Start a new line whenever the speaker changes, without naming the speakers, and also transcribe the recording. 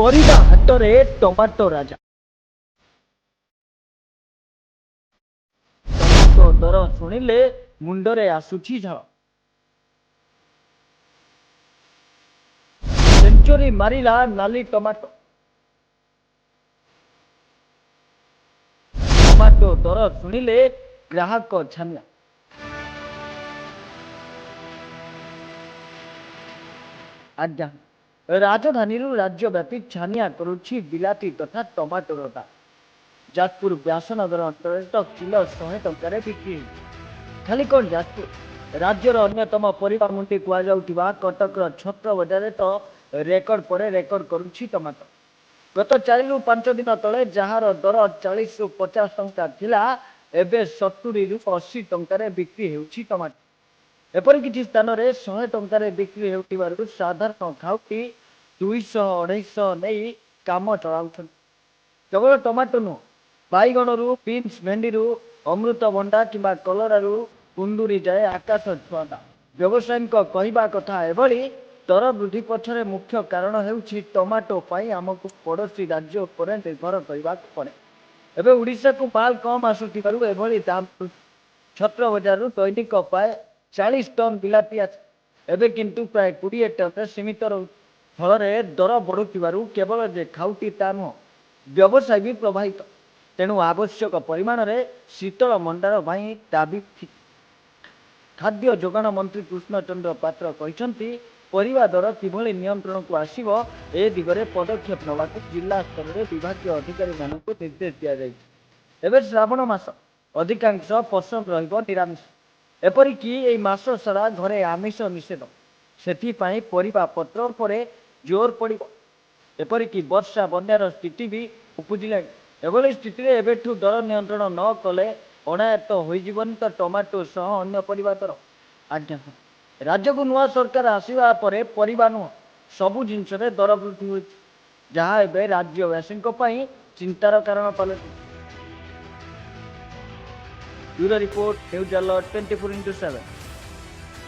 ପରିବା ହାଟରେ ଟମାଟୋ ରାଜା। ଟମାଟୋ ଦର ଶୁଣିଲେ ମୁଣ୍ଡରେ ଆସୁଛି ଝାଳ। ସେଞ୍ଚୁରୀ ମାରିଲା ନାଲି ଟମାଟୋ। ଟମାଟୋ ଦର ଶୁଣିଲେ ଗ୍ରାହକ ଛାନିଆ। ଆଜ୍ଞା, ରାଜଧାନୀରୁ ରାଜ୍ୟବ୍ୟାପୀ ଛାନିଆ କରୁଛି ବିଲାତି ତଥା ଟମାଟୋର ଦାମ। ଯାଜପୁର ବ୍ୟାସନଗର ଅଞ୍ଚଳରେ ତ କିଲୋ 100 ଟଙ୍କାରେ ବିକ୍ରି ହେଉଛି। ଖାଲି କ'ଣ ଯାଜପୁର, ରାଜ୍ୟର ଅନ୍ୟତମ ପରିବା ମଣ୍ଡି କୁହାଯାଉଥିବା କଟକର ଛତ୍ର ବଜାରରେ ତ ରେକର୍ଡ ପରେ ରେକର୍ଡ କରୁଛି ଟମାଟୋ। ଗତ 4ରୁ 5 ଦିନ ତଳେ ଯାହାର ଦର 40ରୁ 50 ଟଙ୍କା ଥିଲା, ଏବେ 70ରୁ 80 ଟଙ୍କାରେ ବିକ୍ରି ହେଉଛି ଟମାଟୋ। ଏପରି କିଛି ସ୍ଥାନରେ 100 ଟଙ୍କାରେ ବିକ୍ରି ହେଉଥିବାରୁ ସାଧାରଣ ଖାଉଟି 200-250 ନେଇ କାମ ଚଳାଉଛନ୍ତି। କେବଳ ଟମାଟୋ ନୁହଁ, ବାଇଗଣରୁ ବିନ୍ସ, ଭେଣ୍ଡିରୁ ଅମୃତଭଣ୍ଡା କିମ୍ବା କଲରାରୁ କୁନ୍ଦୁରି ଯାଏ ଆକାଶ ଛୁଆଁ ଦାମ। ବ୍ୟବସାୟୀଙ୍କ କହିବା କଥା, ଏଭଳି ଦର ବୃଦ୍ଧି ପଛରେ ମୁଖ୍ୟ କାରଣ ହେଉଛି ଟମାଟୋ ପାଇଁ ଆମକୁ ପଡ଼ୋଶୀ ରାଜ୍ୟ ଉପରେ ନିର୍ଭର କରିବାକୁ ପଡ଼େ। ଏବେ ଓଡ଼ିଶାକୁ ମାଲ କମ୍ ଆସୁଥିବାରୁ ଏଭଳି ଦାମ। ଛତ୍ର ବଜାରରୁ ଦୈନିକ ପ୍ରାୟ 40 ଟନ୍ ବିଲାତି ଆସେ, ଏବେ କିନ୍ତୁ ପ୍ରାୟ 20 ଟନ୍ରେ ସୀମିତ ରହୁଛି। ଫଳରେ ଦର ବଢ଼ୁଥିବାରୁ କେବଳ ଯେ ଖାଉଟି ତା ନୁହଁ, ବ୍ୟବସାୟ ବି ପ୍ରଭାବିତ। ତେଣୁ ଆବଶ୍ୟକ ପରିମାଣରେ ଶୀତଳ ଭଣ୍ଡାର ପାଇଁ ଦାବି ଠିକ୍। ଖାଦ୍ୟ ଯୋଗାଣ ମନ୍ତ୍ରୀ କୃଷ୍ଣଚନ୍ଦ୍ର ପାତ୍ର କହିଛନ୍ତି, ପରିବା ଦର କିଭଳି ନିୟନ୍ତ୍ରଣକୁ ଆସିବ, ଏ ଦିଗରେ ପଦକ୍ଷେପ ନେବାକୁ ଜିଲ୍ଲା ସ୍ତରରେ ବିଭାଗୀୟ ଅଧିକାରୀମାନଙ୍କୁ ନିର୍ଦ୍ଦେଶ ଦିଆଯାଇଛି। ଏବେ ଶ୍ରାବଣ ମାସ, ଅଧିକାଂଶ ପସନ୍ଦ ରହିବ ନିରାମିଷ। ଏପରିକି ଏହି ମାସ ସାରା ଘରେ ଆମିଷ ନିଷେଧ। ସେଥିପାଇଁ ପରିବା ପତ୍ର ଉପରେ ଜୋର ପଡ଼ିବ। ଏପରିକି ବର୍ଷା ବନ୍ୟାର ସ୍ଥିତି ବି ଉପୁଜିଲାଣି। ଏଭଳି ସ୍ଥିତିରେ ଏବେଠୁ ଦର ନିୟନ୍ତ୍ରଣ ନ କଲେ ଅଣାୟତ୍ତ ହୋଇଯିବନି ତ ଟମାଟୋ ସହ ଅନ୍ୟ ପରିବା ଦର। ଆଜ୍ଞା, ରାଜ୍ୟକୁ ନୂଆ ସରକାର ଆସିବା ପରେ ପରିବା ନୁହଁ, ସବୁ ଜିନିଷରେ ଦର ବୃଦ୍ଧି ହୋଇଛି, ଯାହା ଏବେ ରାଜ୍ୟବାସୀଙ୍କ ପାଇଁ ଚିନ୍ତାର କାରଣ ପାଲଟିଛି। Bureau report, news alert 24x7।